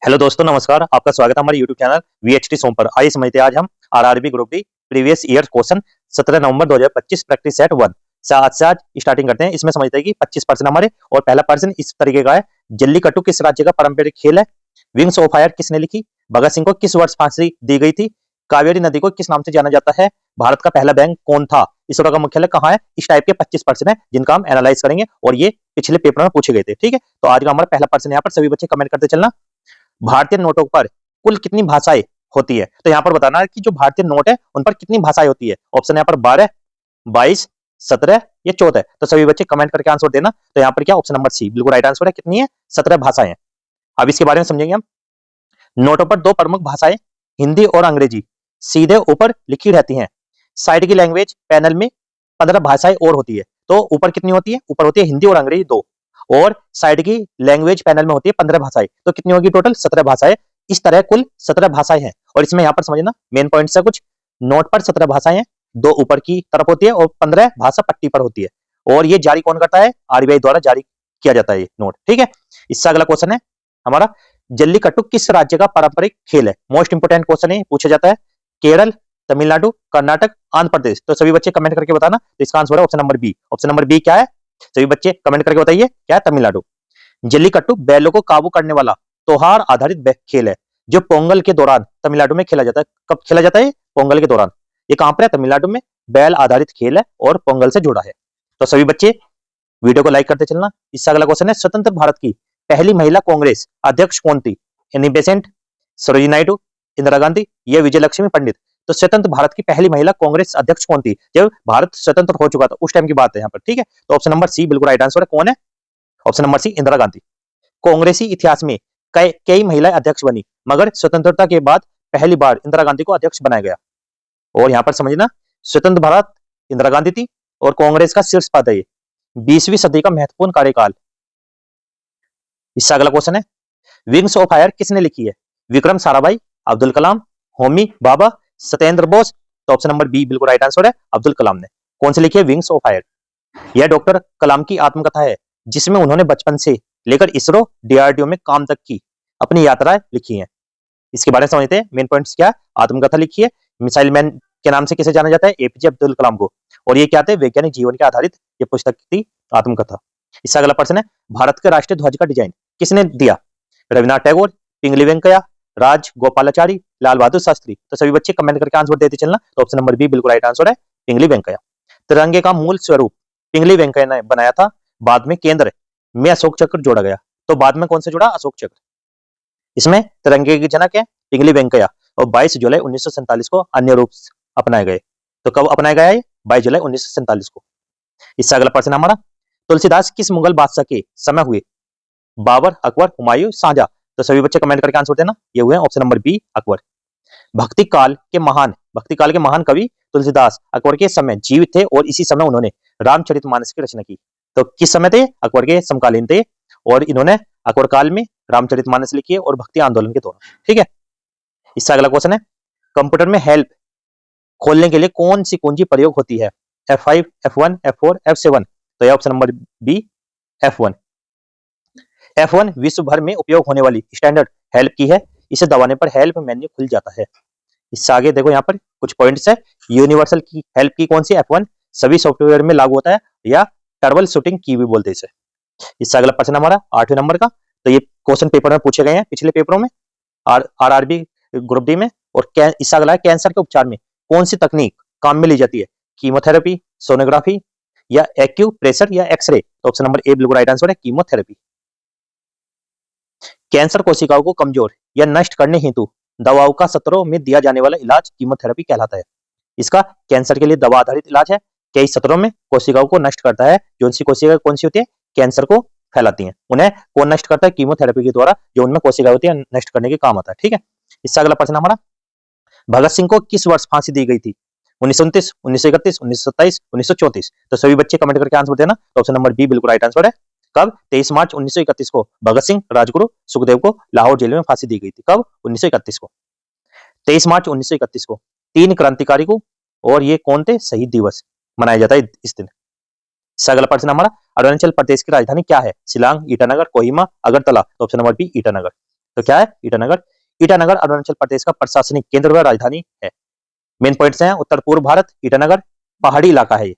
Hello दोस्तों, नमस्कार। आपका स्वागत है हमारे यूट्यूब चैनल वीएचटी सोम पर। आइए समझते हैं आज हम RRB group D previous year question 17 नवंबर 2025 प्रैक्टिस सेट 1 से आज स्टार्टिंग करते हैं। इसमें समझते हैं कि 25% हमारे और पहला पर्सन इस तरीके का है। जल्लीकट्टू किस राज्य का पारंपरिक खेल है? विंग्स ऑफ फायर किसने लिखी? भगत सिंह को किस वर्ष फांसी दी गई थी? कावेरी नदी को किस नाम से जाना जाता है? भारत का पहला बैंक कौन था? इसरो का मुख्यालय कहाँ है? इस टाइप के 25% है जिनका हम एनालाइज करेंगे और ये पिछले पेपर में पूछे गए थे। ठीक है, तो आज का हमारा पहला पर्सन यहाँ पर सभी बच्चे कमेंट करते चलना। भारतीय नोटों पर कुल कितनी भाषाएं होती है? तो यहाँ पर बताना है कि जो भारतीय नोट है उन पर कितनी भाषाएं होती है। ऑप्शन यहाँ पर 12, 22, 17 या 14। तो सभी बच्चे कमेंट करके आंसर देना। तो यहाँ पर क्या ऑप्शन नंबर सी बिल्कुल राइट आंसर है। कितनी है? 17 भाषाएं। अब इसके बारे में समझेंगे हम। नोटों पर दो प्रमुख भाषाएं हिंदी और अंग्रेजी सीधे ऊपर लिखी रहती हैं। साइड की लैंग्वेज पैनल में 15 भाषाएं और होती है। तो ऊपर कितनी होती है? ऊपर होती है हिंदी और अंग्रेजी दो, और साइड की लैंग्वेज पैनल में होती है 15 भाषाएं। तो कितनी होगी टोटल? 17 भाषाएं। इस तरह कुल 17 भाषाएं हैं। और इसमें यहाँ पर समझना मेन पॉइंट से कुछ, नोट पर 17 भाषाएं हैं, दो ऊपर की तरफ होती है और 15 भाषा पट्टी पर होती है। और ये जारी कौन करता है? आरबीआई द्वारा जारी किया जाता है ये नोट। ठीक है, इससे अगला क्वेश्चन है हमारा, जल्लीकट्टू किस राज्य का पारंपरिक खेल है? मोस्ट इंपोर्टेंट क्वेश्चन है, पूछा जाता है। केरल, तमिलनाडु, कर्नाटक, आंध्र प्रदेश। तो सभी बच्चे कमेंट करके बताना। तो इसका आंसर है option number B. Option number B क्या है? सभी बच्चे कमेंट करके बताइए क्या है? तमिलनाडु। जल्लीकट्टू बैलों को काबू करने वाला त्योहार आधारित खेल है जो पोंगल के दौरान तमिलनाडु में खेला जाता है। कब खेला जाता है? पोंगल के दौरान। ये कहां पर है? तमिलनाडु में। बैल आधारित खेल है और पोंगल से जुड़ा है। तो सभी बच्चे वीडियो को लाइक करते चलना। इससे अगला क्वेश्चन है, स्वतंत्र भारत की पहली महिला कांग्रेस अध्यक्ष कौन थी? एनी बेसेंट, सरोजिनी नायडू, इंदिरा गांधी या विजय लक्ष्मी पंडित। तो स्वतंत्र भारत की पहली महिला कांग्रेस अध्यक्ष कौन थी जब भारत स्वतंत्र हो चुका था? उस टाइम की बात है यहाँ पर। ठीक है, तो ऑप्शन नंबर सी बिल्कुल राइट आंसर है। कौन है? Option number C Indira Gandhi. कांग्रेसी इतिहास में कई महिलाएं अध्यक्ष बनी, मगर स्वतंत्रता के बाद पहली बार इंदिरा गांधी को अध्यक्ष बनाया गया। और यहां पर समझना, स्वतंत्र भारत इंदिरा गांधी थी और कांग्रेस का शीर्ष पद है ये। 20वीं सदी का महत्वपूर्ण कार्यकाल। इससे अगला क्वेश्चन है, विंग्स ऑफ फायर किसने लिखी है? विक्रम साराभाई, अब्दुल कलाम, होमी भाभा, सत्येंद्र बोस। तो ऑप्शन नंबर बी बिल्कुल राइट आंसर है, अब्दुल कलाम ने। कौन सी लिखी है? Wings of fire. यह डॉक्टर कलाम की आत्मकथा है जिसमें उन्होंने बचपन से लेकर इसरो डीआरडीओ में काम तक की अपनी यात्राएं लिखी हैं। इसके बारे में समझते हैं। मेन पॉइंट्स क्या है? आत्मकथा लिखी है। मिसाइल मैन के नाम से किसे जाना जाता है? एपीजे अब्दुल कलाम को। और ये क्या थे? वैज्ञानिक जीवन के आधारित ये पुस्तक थी, आत्मकथा। इससे अगला प्रश्न है, भारत के राष्ट्रीय ध्वज का डिजाइन किसने दिया? रविन्द्रनाथ टैगोर, पिंगली वेंकैया, राज गोपालाचारी, लाल बहादुर शास्त्री। तो सभी बच्चे कमेंट करके आंसर देते चलना। तो ऑप्शन नंबर बी बिल्कुल राइट आंसर है, पिंगली वेंकैया। तिरंगे का मूल स्वरूप पिंगली वेंकैया ने बनाया था। बाद में केंद्र में अशोक चक्र जोड़ा गया। तो बाद में कौन से जुड़ा? अशोक चक्र। इसमें तिरंगे के जनक है पिंगली वेंकैया। और 22 जुलाई 1947 को अन्य रूप अपनाए गए। तो कब अपनाया गया है? 22 जुलाई 1947 को। इससे अगला प्रश्न हमारा, तुलसीदास किस मुगल बादशाह के समय हुए? बाबर, अकबर, हुमायूं, शाहजहां। तो सभी बच्चे कमेंट करके आंसर देना। ये हुए ऑप्शन नंबर बी, अकबर। भक्ति काल के महान कवि तुलसीदास अकबर के समय जीवित थे और इसी समय उन्होंने रामचरितमानस की रचना की। तो किस समय थे? अकबर के समकालीन थे और इन्होंने अकबर काल में रामचरितमानस लिखी है और भक्ति आंदोलन के दौरान। ठीक है, इससे अगला क्वेश्चन है, कंप्यूटर में हेल्प खोलने के लिए कौन सी कुंजी प्रयोग होती है? F5, F1, F4, F7। तो यह option number B, F1। F1 विश्व भर में उपयोग होने वाली स्टैंडर्ड हेल्प की है। इसे दबाने पर हेल्प मेन्यू खुल जाता है। इससे आगे देखो, यहाँ पर कुछ पॉइंट्स है। यूनिवर्सल की हेल्प की कौन सी? F1 सभी सॉफ्टवेयर में लागू होता है, या ट्रबल शूटिंग की भी बोलते हैं इसे। इससे अगला प्रश्न हमारा 8वें नंबर का। तो ये क्वेश्चन पेपर में पूछे गए हैं पिछले पेपरों में, आरआरबी ग्रुप डी में। और इससे अगला है, कैंसर के उपचार में कौन सी तकनीक काम में ली जाती है? कीमोथेरेपी, सोनोग्राफी या एक्यूप्रेशर या एक्सरे। तो ऑप्शन नंबर ए बिल्कुल राइट आंसर है, कीमोथेरेपी। कैंसर कोशिकाओं को कमजोर या नष्ट करने हेतु दवाओं का सत्रों में दिया जाने वाला इलाज कीमोथेरेपी कहलाता है। इसका कैंसर के लिए दवा आधारित इलाज है। कई सत्रों में कोशिकाओं को नष्ट करता है। जो सी कोशिका कौन सी होती है? कैंसर को फैलाती हैं। उन्हें कौन नष्ट करता है? कीमोथेरेपी के द्वारा जो उनमें कोशिका होती है नष्ट करने के काम आता है। ठीक है, इससे अगला प्रश्न हमारा, भगत सिंह को किस वर्ष फांसी दी गई थी? 1929, 1931, 1927, 1934। तो सभी बच्चे कमेंट करके आंसर देना। तो ऑप्शन नंबर बी बिल्कुल राइट आंसर है। कब? 23 मार्च 1931 को भगत सिंह, राजगुरु, सुखदेव को लाहौर जेल में फांसी दी गई थी। कब? 1931 को, 23 मार्च 1931 को। 3 क्रांतिकारी को, और ये कौन थे? शहीद दिवस मनाया जाता है इस दिन। इससे अगला प्रश्न हमारा, अरुणाचल प्रदेश की राजधानी क्या है? शिलांग, ईटानगर, कोहिमा, अगरतला। तो ऑप्शन नंबर बी ईटानगर। तो क्या है? ईटानगर। ईटानगर अरुणाचल प्रदेश का प्रशासनिक केंद्र व राजधानी है। मेन पॉइंट्स हैं, उत्तर पूर्व भारत, ईटानगर पहाड़ी इलाका है ये।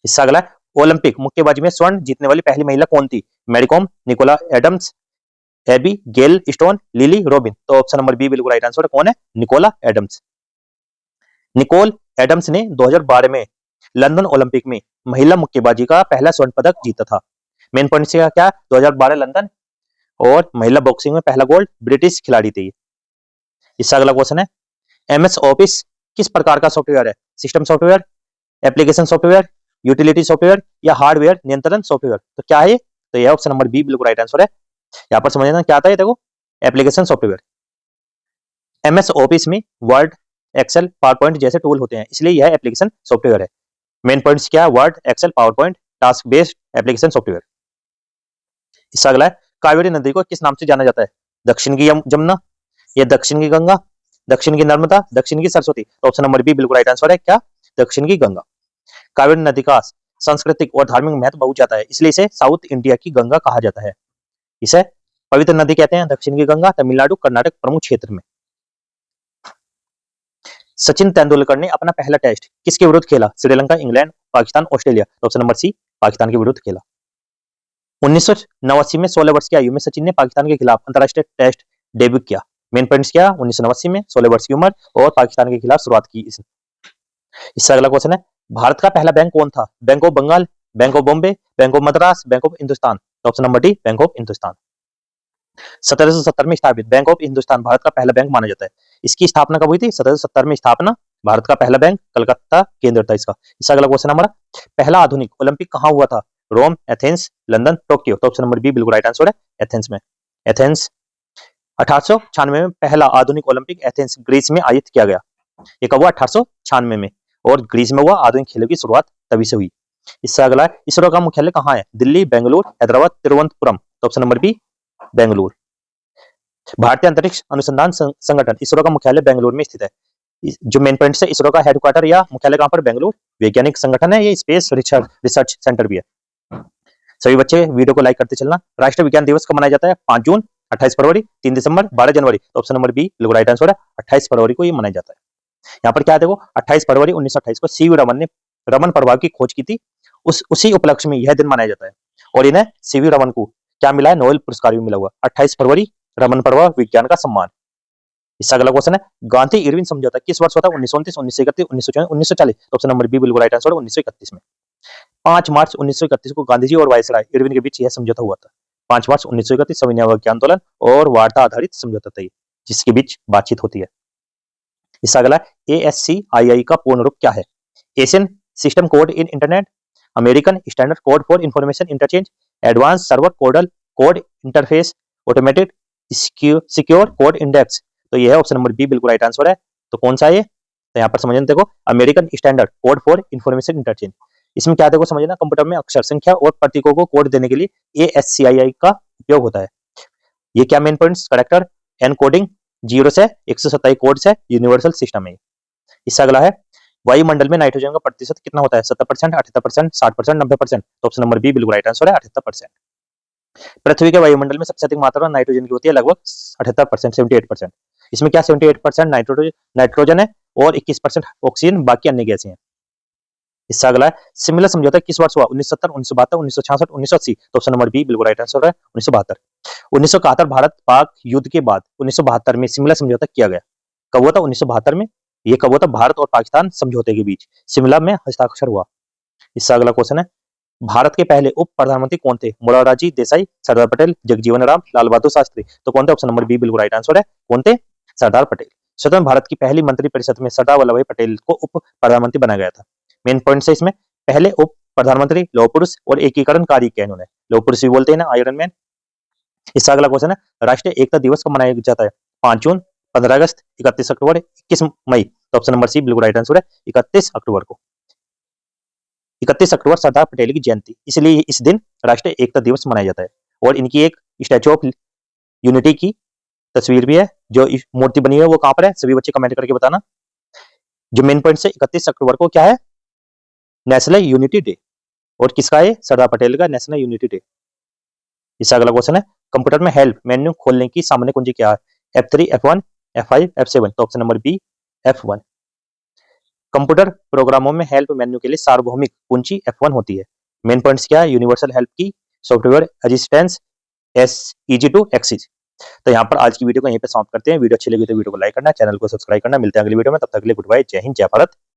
इससे अगला है, ओलंपिक मुक्केबाजी में स्वर्ण जीतने वाली पहली महिला कौन थी? मैरीकॉम, निकोला एडम्स, एबी गेल स्टोन, लिली रॉबिन। तो ऑप्शन नंबर बी बिल्कुल राइट आंसर है। कौन है? Nicola Adams. निकोल एडम्स ने 2012 में लंदन ओलंपिक में महिला मुक्केबाजी का पहला स्वर्ण पदक जीता था। मेन पॉइंट से क्या? 2012 लंदन, और महिला बॉक्सिंग में पहला गोल्ड ब्रिटिश खिलाड़ी थी। इससे अगला क्वेश्चन है, एमएस ऑफिस किस प्रकार का सॉफ्टवेयर है? System software, application software, utility software या हार्डवेयर नियंत्रण सॉफ्टवेयर। तो क्या है? तो यह ऑप्शन नंबर बी बिल्कुल राइट आंसर है। यहाँ पर समझना क्या आता है, देखो एप्लीकेशन सॉफ्टवेयर। एमएस ऑफिस में वर्ड, एक्सेल, पावर पॉइंट जैसे टूल होते हैं, इसलिए यह एप्लीकेशन सॉफ्टवेयर है। मेन पॉइंट्स क्या है? Word, Excel, PowerPoint, task based application software. इससे अगला है, कावेरी नदी को किस नाम से जाना जाता है? दक्षिण की जमुना, या दक्षिण की गंगा, दक्षिण की नर्मदा, दक्षिण की सरस्वती। तो ऑप्शन नंबर बी बिल्कुल राइट आंसर है। क्या? दक्षिण की गंगा। कावेरी नदी का सांस्कृतिक और धार्मिक महत्व बहुत ज्यादा है, इसलिए इसे साउथ इंडिया की गंगा कहा जाता है। इसे पवित्र नदी कहते हैं। दक्षिण की गंगा तमिलनाडु, कर्नाटक प्रमुख क्षेत्र में। सचिन तेंदुलकर ने अपना पहला टेस्ट किसके विरुद्ध खेला? Sri Lanka, England, Pakistan, Australia. तो ऑप्शन नंबर सी पाकिस्तान के विरुद्ध खेला। 1989 में 16 वर्ष की आयु में सचिन ने पाकिस्तान के खिलाफ अंतरराष्ट्रीय टेस्ट डेब्यू किया। मेन पॉइंट्स क्या? 1989 में 16 वर्ष की उम्र और पाकिस्तान के खिलाफ शुरुआत की। इससे अगला क्वेश्चन है, भारत का पहला बैंक कौन था? Bank of Bengal, bank of Bombay, bank of Madras, bank of Hindustan. तो option number D bank of Hindustan. 1770 में स्थापित बैंक ऑफ हिंदुस्तान भारत का पहला बैंक माना जाता है। इसकी स्थापना कब हुई थी? 1770 में स्थापना। भारत का पहला बैंक कलकत्ता केंद्र था इसका। इसका अगला क्वेश्चन हमारा, पहला आधुनिक ओलंपिक कहाँ हुआ था? रोम, एथेंस, लंदन, टोक्यो। तो ऑप्शन नंबर बी बिल्कुल राइट आंसर है, एथेंस में। एथेंस। 1896 में पहला आधुनिक ओलंपिक एथेंस ग्रीस में आयोजित किया गया। ये कब हुआ? 1896 में, और ग्रीस में हुआ। आधुनिक खेलों की शुरुआत तभी से हुई। इससे अगला है, इसरो का मुख्यालय कहाँ है? दिल्ली, बेंगलुरु, हैदराबाद, तिरुवनंतपुरम। तो ऑप्शन नंबर बी बेंगलुरु। भारतीय अंतरिक्ष अनुसंधान संगठन इसरो का मुख्यालय बेंगलुरु में स्थित है। जो मेन पॉइंट है, इसरो का हेडक्वार्टर या मुख्यालय कहां पर? बेंगलुरु। वैज्ञानिक संगठन है ये, स्पेस रिसर्च सेंटर भी है। सभी बच्चे वीडियो को लाइक करते चलना। राष्ट्रीय विज्ञान दिवस कब मनाया जाता है? 5 जून, 28 फरवरी, 3 दिसंबर, 12 जनवरी। तो ऑप्शन नंबर बी बिल्कुल राइट आंसर है, 28 फरवरी को ये मनाया जाता है। यहाँ पर क्या है देखो, 28 फरवरी 1928 को सीवी रमन ने रमन प्रभाव की खोज की थी। उसी उपलक्ष्य में यह दिन मनाया जाता है, और इन्हें सीवी रमन को क्या मिला है? नोबेल पुरस्कार भी मिला हुआ। 28 फरवरी रमन प्रभाव विज्ञान का सम्मान। इसका अगला क्वेश्चन है, गांधी इरविन समझौता किस वर्ष होता है? 1929, 1931, 1934, 1940। ऑप्शन नंबर बी बिल्कुल राइट आंसर है, 1931 में। 5 मार्च 1931 को गांधी जी और वायसराय इरविन के बीच यह समझौता हुआ था। 5 मार्च 1931 सविनय अवज्ञा आंदोलन और वार्ता आधारित समझौता था, जिसके बीच बातचीत होती है। इसका अगला, ASCII का पूर्ण रूप क्या है? Asian system code in internet, American standard code for information interchange, advance server code interface, automated secure code index. तो यह है ऑप्शन नंबर बी बिल्कुल राइट आंसर है। तो कौन सा है ये? तो यहाँ पर समझना, देखो American standard code for information interchange. इसमें क्या देखो समझना, कंप्यूटर में अक्षर, संख्या और प्रतीकों को कोड देने के लिए ASCII का उपयोग होता है। ये क्या मेन पॉइंट्स? करेक्टर, एनकोडिंग, 0 से 127 कोड से यूनिवर्सल सिस्टम है। इससे अगला है, वायुमंडल में नाइट्रोजन का प्रतिशत कितना होता है? 70%, 78%, 60%, 90%। तो ऑप्शन नंबर बी बिल्कुल राइट आंसर है, 78%। पृथ्वी के वायुमंडल में सबसे अधिक मात्रा नाइट्रोजन की होती है, लगभग 78%, 78%। इसमें क्या 78% नाइट्रोजन है और 21% ऑक्सीजन, बाकी अन्य गैसें हैं। इससे अगला है, सिमिलर समझौता किस वर्ष हुआ? 1970, 1972, 1966, 1980। तो ऑप्शन नंबर बी बिल्कुल राइट आंसर है, 1972। 1971 भारत पाक युद्ध के बाद 1972 में सिमिलर समझौता किया गया। कब हुआ था? 1972 में। ये कब हुआ था? भारत और पाकिस्तान समझौते के बीच शिमला में हस्ताक्षर हुआ। इससे अगला क्वेश्चन है, भारत के पहले उप प्रधानमंत्री कौन थे? मोरारजी देसाई, सरदार पटेल, जगजीवन राम, लाल बहादुर शास्त्री। तो कौन थे? ऑप्शन नंबर बी बिल्कुल राइट आंसर है। कौन थे? सरदार पटेल। स्वतंत्र भारत की पहली मंत्रिपरिषद में सरदार वल्लभ भाई पटेल को उप प्रधानमंत्री बनाया गया था। मेन पॉइंट है इसमें, पहले उप प्रधानमंत्री, लौह पुरुष और एकीकरणकारी किया इन्होंने। लौह पुरुष भी बोलते हैं ना, आयरन मैन। इससे अगला क्वेश्चन है, राष्ट्रीय एकता दिवस कब मनाया जाता है? 5 जून, 15 अगस्त, 31 अक्टूबर, 21 मई। तो ऑप्शन नंबर सी बिल्कुल राइट आंसर है, 31 अक्टूबर को। 31 अक्टूबर सरदार पटेल की जयंती, इसलिए इस दिन राष्ट्रीय एकता दिवस मनाया जाता है। और इनकी एक स्टैचू ऑफ यूनिटी की तस्वीर भी है, जो मूर्ति बनी है वो कहां पर है? सभी बच्चे कमेंट करके बताना। जो मेन पॉइंट है, 31 अक्टूबर को क्या है? National unity day. और किसका है? सरदार पटेल का नेशनल यूनिटी डे। इससे अगला क्वेश्चन है, कंप्यूटर में हेल्प मेन्यू खोलने की सामान्य कुंजी क्या है? F3, F1, F5, F7। तो option number B F1। Computer प्रोग्रामों में हेल्प मेन्यू के लिए सार्वभौमिक कुंजी F1 होती है। मेन पॉइंट्स क्या है? यूनिवर्सल हेल्प की, software assistance, as easy to access. तो यहाँ पर आज की वीडियो को यहीं पे समाप्त करते हैं। वीडियो अच्छी लगी तो वीडियो को लाइक करना, चैनल को सब्सक्राइब करना। मिलते हैं अगली वीडियो में, तब तक के लिए गुड बाय, जय हिंद, जय भारत।